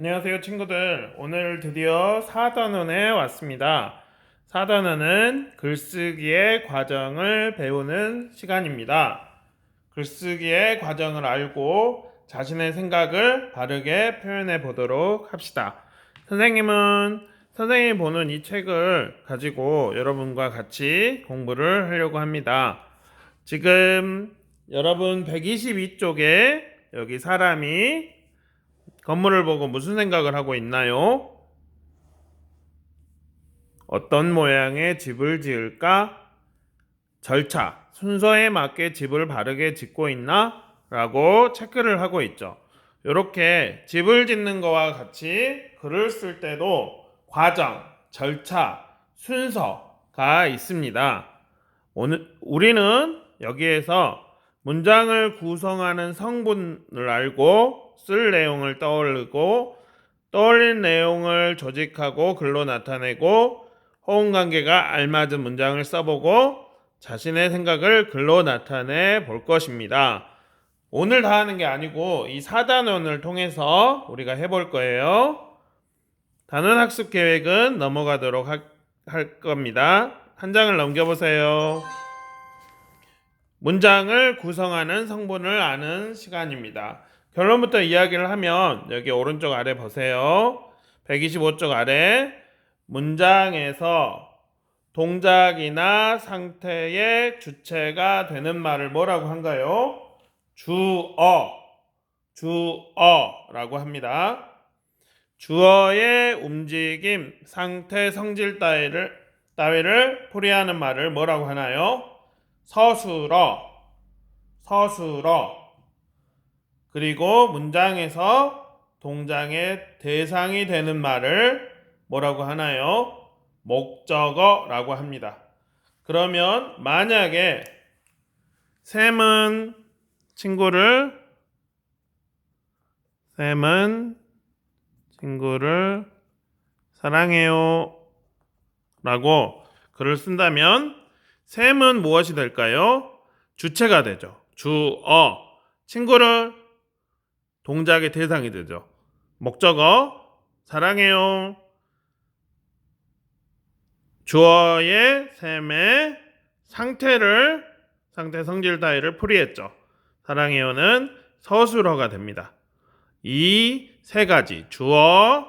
안녕하세요 친구들. 오늘 드디어 4단원에 왔습니다. 4단원은 글쓰기의 과정을 배우는 시간입니다. 글쓰기의 과정을 알고 자신의 생각을 바르게 표현해 보도록 합시다. 선생님이 보는 이 책을 가지고 여러분과 같이 공부를 하려고 합니다. 지금 여러분 122쪽에 여기 사람이 건물을 보고 무슨 생각을 하고 있나요? 어떤 모양의 집을 지을까? 절차, 순서에 맞게 집을 바르게 짓고 있나? 라고 체크를 하고 있죠. 이렇게 집을 짓는 거와 같이 글을 쓸 때도 과정, 절차, 순서가 있습니다. 우리는 여기에서 문장을 구성하는 성분을 알고 쓸 내용을 떠올리고 떠올린 내용을 조직하고 글로 나타내고 호응관계가 알맞은 문장을 써보고 자신의 생각을 글로 나타내 볼 것입니다. 오늘 다 하는 게 아니고 이 4단원을 통해서 우리가 해볼 거예요. 단원 학습 계획은 넘어가도록 할 겁니다. 한 장을 넘겨보세요. 문장을 구성하는 성분을 아는 시간입니다. 결론부터 이야기를 하면 여기 오른쪽 아래 보세요. 125쪽 아래 문장에서 동작이나 상태의 주체가 되는 말을 뭐라고 한가요? 주어라고 합니다. 주어의 움직임, 상태, 성질 따위를 풀이하는 말을 뭐라고 하나요? 서술어. 그리고 문장에서 동작의 대상이 되는 말을 뭐라고 하나요? 목적어라고 합니다. 그러면 만약에 샘은 친구를 사랑해요 라고 글을 쓴다면 샘은 무엇이 될까요? 주체가 되죠. 주어. 친구를 동작의 대상이 되죠. 목적어 사랑해요. 주어의 샘의 상태 성질 따위를 풀이했죠. 사랑해요는 서술어가 됩니다. 이 세 가지 주어,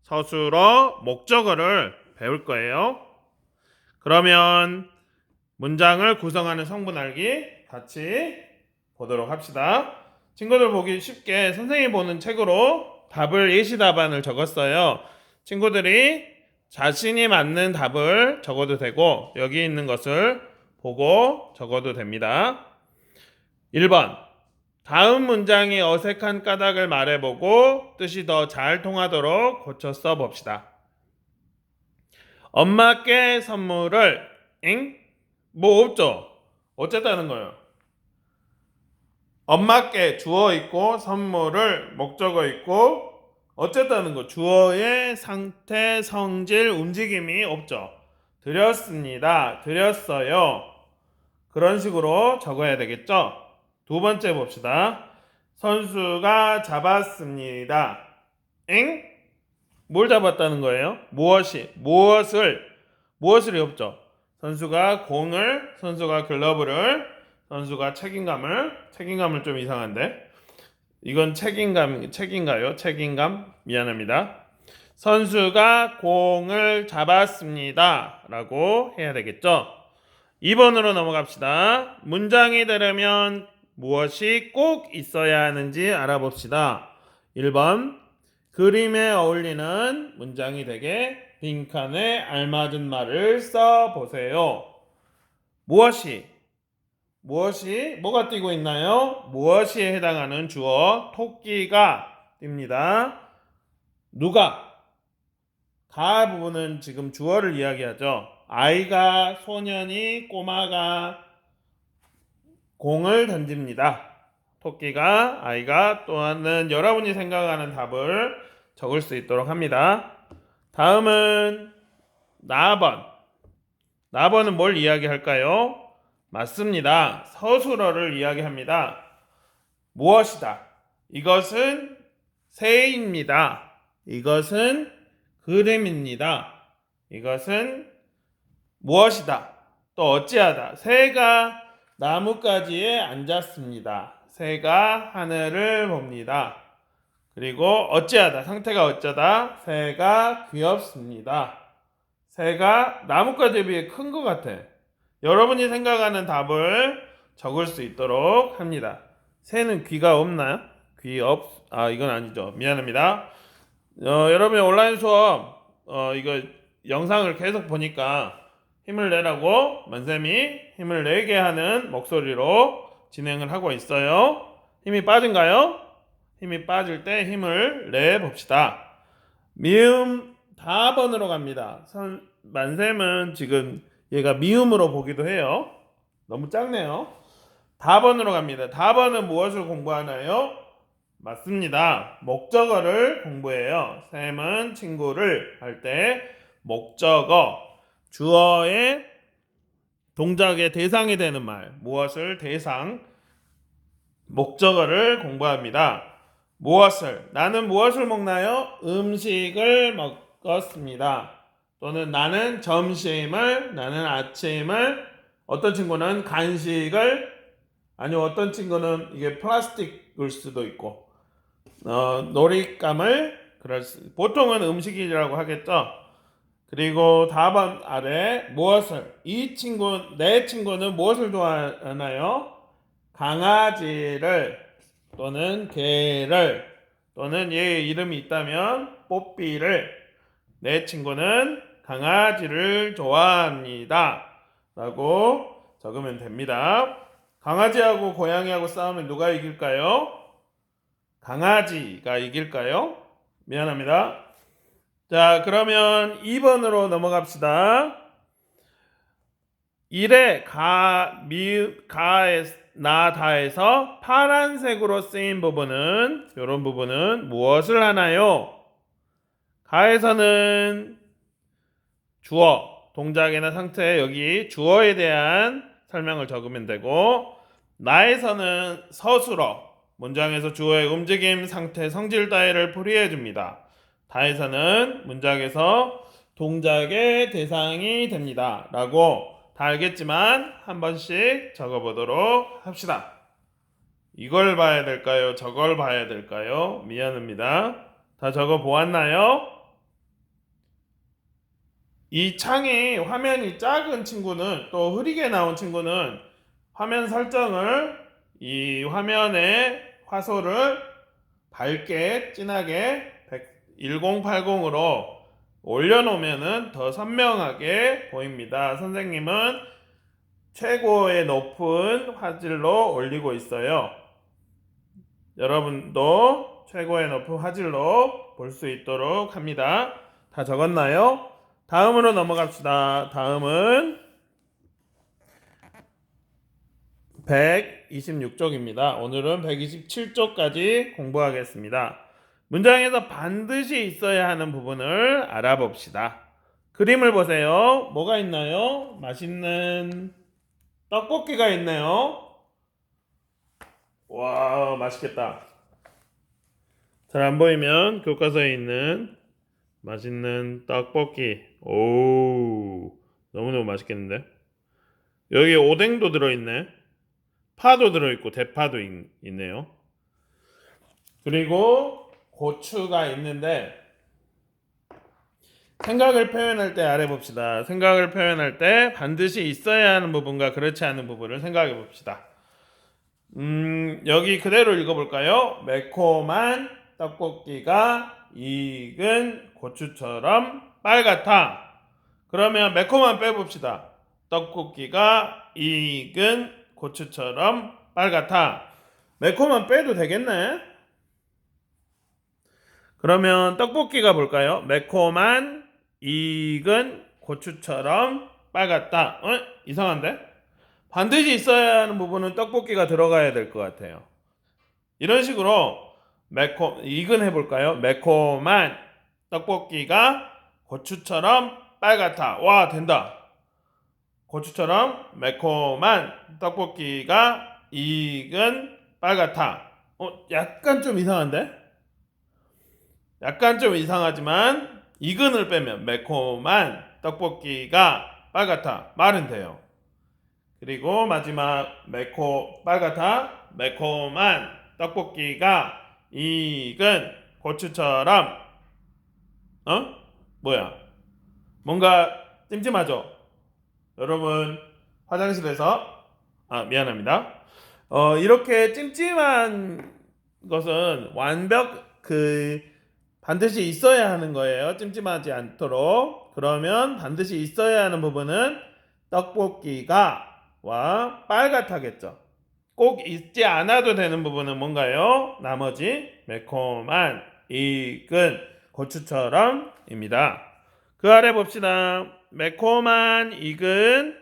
서술어, 목적어를 배울 거예요. 그러면 문장을 구성하는 성분 알기 같이 보도록 합시다. 친구들 보기 쉽게 선생님이 보는 책으로 답을 예시 답안을 적었어요. 친구들이 자신이 맞는 답을 적어도 되고 여기 있는 것을 보고 적어도 됩니다. 1번 다음 문장이 어색한 까닭을 말해보고 뜻이 더 잘 통하도록 고쳐 써봅시다. 엄마께 선물을 뭐 없죠? 어쨌다는 거예요. 엄마께 주어 있고 선물을 목적어 있고 어쨌다는 거. 주어의 상태, 성질, 움직임이 없죠. 드렸습니다. 드렸어요. 그런 식으로 적어야 되겠죠? 두 번째 봅시다. 선수가 잡았습니다. 뭘 잡았다는 거예요? 무엇을이 없죠? 선수가 글러브를, 선수가 책임감을 좀 이상한데 이건 책인가요? 책임감? 미안합니다. 선수가 공을 잡았습니다 라고 해야 되겠죠? 2번으로 넘어갑시다. 문장이 되려면 무엇이 꼭 있어야 하는지 알아봅시다. 1번 그림에 어울리는 문장이 되게 빈칸에 알맞은 말을 써보세요. 뭐가 띄고 있나요? 무엇이에 해당하는 주어 토끼가 띱니다. 누가? 가 부분은 지금 주어를 이야기하죠. 아이가, 소년이, 꼬마가 공을 던집니다. 토끼가, 아이가 또는 여러분이 생각하는 답을 적을 수 있도록 합니다. 다음은 나번. 나번은 뭘 이야기할까요? 맞습니다. 서술어를 이야기합니다. 무엇이다. 이것은 새입니다. 이것은 그림입니다. 이것은 무엇이다. 또 어찌하다. 새가 나뭇가지에 앉았습니다. 새가 하늘을 봅니다. 그리고 어찌하다. 상태가 어쩌다. 새가 귀엽습니다. 새가 나뭇가지에 비해 큰 것 같아. 여러분이 생각하는 답을 적을 수 있도록 합니다. 새는 귀가 없나요? 이건 아니죠. 미안합니다. 여러분의 온라인 수업, 이거 영상을 계속 보니까 힘을 내라고 만쌤이 힘을 내게 하는 목소리로 진행을 하고 있어요. 힘이 빠진가요? 힘이 빠질 때 힘을 내 봅시다. 미음 다번으로 갑니다. 만쌤은 지금 얘가 미음으로 보기도 해요. 너무 작네요. 다번으로 갑니다. 다번은 무엇을 공부하나요? 맞습니다. 목적어를 공부해요. 쌤은 친구를 할 때 목적어, 주어의 동작의 대상이 되는 말, 무엇을 대상, 목적어를 공부합니다. 나는 무엇을 먹나요? 음식을 먹었습니다. 또는 나는 나는 아침을, 어떤 친구는 간식을, 아니면 어떤 친구는 이게 플라스틱일 수도 있고, 놀잇감을, 보통은 음식이라고 하겠죠. 그리고 다번 아래 내 친구는 무엇을 좋아하나요? 강아지를 또는 개를 또는 얘의 이름이 있다면 뽀삐를. 내 친구는 강아지를 좋아합니다. 라고 적으면 됩니다. 강아지하고 고양이하고 싸우면 누가 이길까요? 강아지가 이길까요? 미안합니다. 자, 그러면 2번으로 넘어갑시다. 1의 다에서 파란색으로 쓰인 부분은, 이런 부분은 무엇을 하나요? 가에서는 주어, 동작이나 상태, 여기 주어에 대한 설명을 적으면 되고, 나에서는 서술어, 문장에서 주어의 움직임, 상태, 성질 따위를 풀이해 줍니다. 다에서는 문장에서 동작의 대상이 됩니다. 라고 다 알겠지만 한 번씩 적어보도록 합시다. 이걸 봐야 될까요? 저걸 봐야 될까요? 미안합니다. 다 적어보았나요? 이 창이 화면이 작은 친구는, 또 흐리게 나온 친구는 화면 설정을, 이 화면의 화소를 밝게 진하게 1080으로 올려놓으면 더 선명하게 보입니다. 선생님은 최고의 높은 화질로 올리고 있어요. 여러분도 최고의 높은 화질로 볼 수 있도록 합니다. 다 적었나요? 다음으로 넘어갑시다. 다음은 126쪽입니다. 오늘은 127쪽까지 공부하겠습니다. 문장에서 반드시 있어야 하는 부분을 알아봅시다. 그림을 보세요. 뭐가 있나요? 맛있는 떡볶이가 있네요. 와, 맛있겠다. 잘 안 보이면 교과서에 있는 맛있는 떡볶이. 오, 너무너무 맛있겠는데? 여기 오뎅도 들어있네. 파도 들어있고 대파도 있네요. 그리고 고추가 있는데, 생각을 표현할 때 아래 봅시다. 생각을 표현할 때 반드시 있어야 하는 부분과 그렇지 않은 부분을 생각해 봅시다. 여기 그대로 읽어볼까요? 매콤한 떡볶이가 익은 고추처럼 빨갛다. 그러면 매콤한 빼봅시다. 떡볶이가 익은 고추처럼 빨갛다. 매콤한 빼도 되겠네? 그러면 떡볶이가 볼까요? 매콤한 익은 고추처럼 빨갛다. 이상한데? 반드시 있어야 하는 부분은 떡볶이가 들어가야 될 것 같아요. 이런 식으로 익은 해볼까요? 매콤한 떡볶이가 고추처럼 빨갛다. 와, 된다. 고추처럼 매콤한 떡볶이가 익은 빨갛다. 약간 좀 이상한데? 약간 좀 이상하지만 이근을 빼면 매콤한 떡볶이가 빨갛다 말은 돼요. 그리고 마지막 빨갛다 매콤한 떡볶이가 익은 고추처럼 어? 뭐야? 뭔가 찜찜하죠? 여러분 화장실에서 미안합니다. 이렇게 찜찜한 것은 반드시 있어야 하는 거예요. 찜찜하지 않도록. 그러면 반드시 있어야 하는 부분은 떡볶이가 빨갛다겠죠. 꼭 있지 않아도 되는 부분은 뭔가요? 나머지 매콤한 익은 고추처럼입니다. 그 아래 봅시다. 매콤한 익은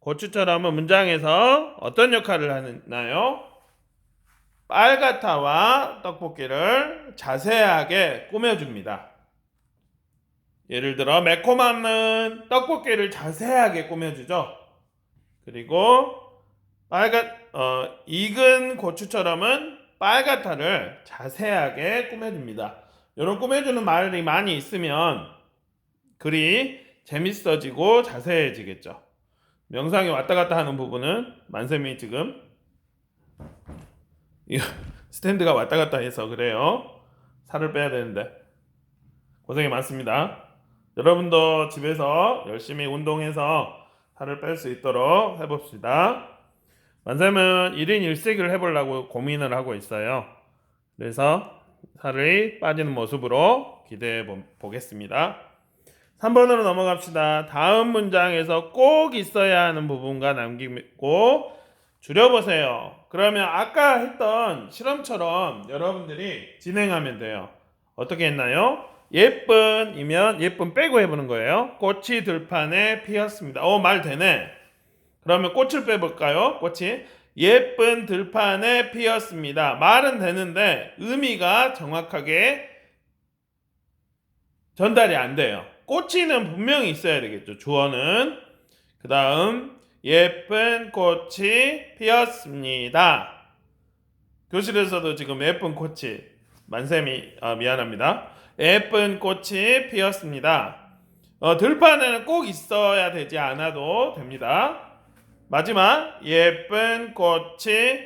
고추처럼은 문장에서 어떤 역할을 하나요? 빨갛다와 떡볶이를 자세하게 꾸며줍니다. 예를 들어 매콤함은 떡볶이를 자세하게 꾸며주죠. 그리고 익은 고추처럼은 빨갛다를 자세하게 꾸며줍니다. 이런 꾸며주는 말이 많이 있으면 글이 재밌어지고 자세해지겠죠. 명상이 왔다 갔다 하는 부분은 만쌤이 지금 스탠드가 왔다 갔다 해서 그래요. 살을 빼야 되는데 고생이 많습니다. 여러분도 집에서 열심히 운동해서 살을 뺄 수 있도록 해봅시다. 만쌤은 1인 1식을 해보려고 고민을 하고 있어요. 그래서 살이 빠지는 모습으로 기대해 보겠습니다. 3번으로 넘어갑시다. 다음 문장에서 꼭 있어야 하는 부분과 남기고 줄여보세요. 그러면 아까 했던 실험처럼 여러분들이 진행하면 돼요. 어떻게 했나요? 예쁜이면 예쁜 빼고 해보는 거예요. 꽃이 들판에 피었습니다. 말 되네. 그러면 꽃을 빼볼까요? 꽃이 예쁜 들판에 피었습니다. 말은 되는데 의미가 정확하게 전달이 안 돼요. 꽃이는 분명히 있어야 되겠죠. 주어는. 그 다음 예쁜 꽃이 피었습니다. 교실에서도 지금 예쁜 꽃이 만쌤이 미안합니다. 예쁜 꽃이 피었습니다. 들판에는 꼭 있어야 되지 않아도 됩니다. 마지막 예쁜 꽃이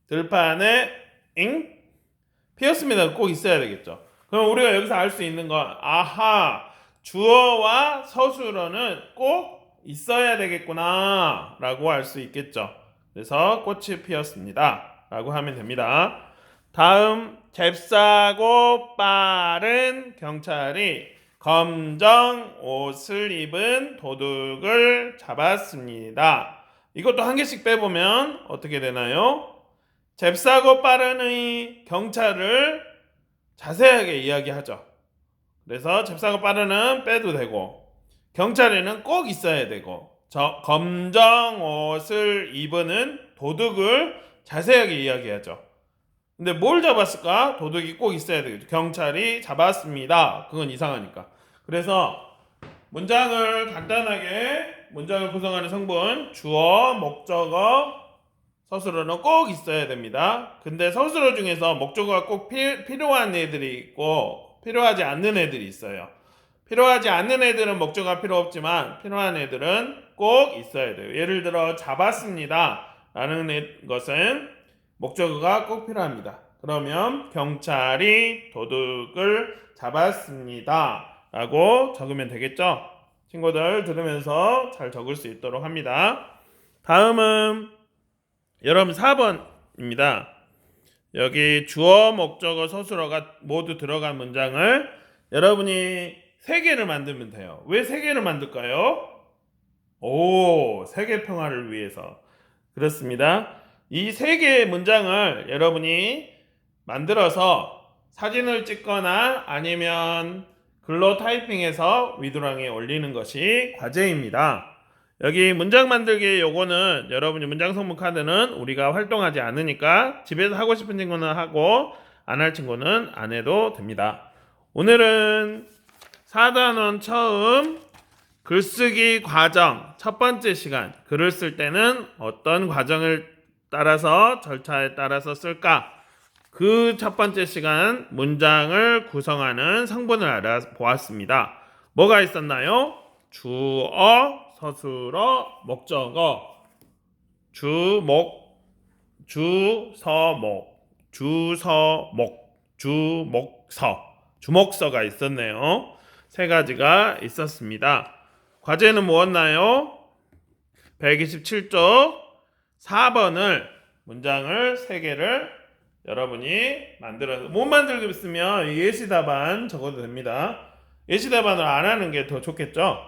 들판에 피었습니다. 꼭 있어야 되겠죠. 그럼 우리가 여기서 알 수 있는 건 주어와 서술어는 꼭 있어야 되겠구나 라고 알 수 있겠죠. 그래서 꽃이 피었습니다 라고 하면 됩니다. 다음 잽싸고 빠른 경찰이 검정 옷을 입은 도둑을 잡았습니다. 이것도 한 개씩 빼보면 어떻게 되나요? 잽싸고 빠른의 경찰을 자세하게 이야기하죠. 그래서 잽싸고 빠른은 빼도 되고 경찰에는 꼭 있어야 되고 검정 옷을 입은 도둑을 자세하게 이야기하죠. 근데 뭘 잡았을까? 도둑이 꼭 있어야 되겠죠. 경찰이 잡았습니다. 그건 이상하니까. 그래서 문장을 구성하는 성분 주어, 목적어, 서술어는 꼭 있어야 됩니다. 근데 서술어 중에서 목적어가 꼭 필요한 애들이 있고 필요하지 않는 애들이 있어요. 필요하지 않는 애들은 목적어가 필요 없지만 필요한 애들은 꼭 있어야 돼요. 예를 들어 잡았습니다 라는 것은 목적어가 꼭 필요합니다. 그러면 경찰이 도둑을 잡았습니다 라고 적으면 되겠죠? 친구들 들으면서 잘 적을 수 있도록 합니다. 다음은 여러분 4번입니다. 여기 주어, 목적어, 서술어가 모두 들어간 문장을 여러분이 3개를 만들면 돼요. 왜 3개를 만들까요? 세계 평화를 위해서. 그렇습니다. 이 3개의 문장을 여러분이 만들어서 사진을 찍거나 아니면 글로 타이핑해서 위드랑에 올리는 것이 과제입니다. 여기 문장 만들기 요거는 여러분이 문장 성문 카드는 우리가 활동하지 않으니까 집에서 하고 싶은 친구는 하고 안 할 친구는 안 해도 됩니다. 오늘은 4단원 처음 글쓰기 과정 첫 번째 시간 글을 쓸 때는 어떤 과정을 따라서 절차에 따라서 쓸까 그 첫 번째 시간 문장을 구성하는 성분을 알아보았습니다. 뭐가 있었나요? 주어, 서술어, 목적어, 주목, 주서목, 주서목, 주목서, 주목서가 있었네요. 세 가지가 있었습니다. 과제는 뭐였나요? 127쪽 4번을 문장을 3개를 여러분이 만들어서 못 만들고 있으면 예시답안 적어도 됩니다. 예시답안을 안 하는 게 더 좋겠죠?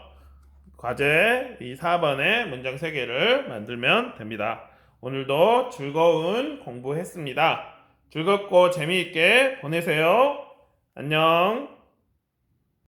과제 이 4번에 문장 3개를 만들면 됩니다. 오늘도 즐거운 공부했습니다. 즐겁고 재미있게 보내세요. 안녕.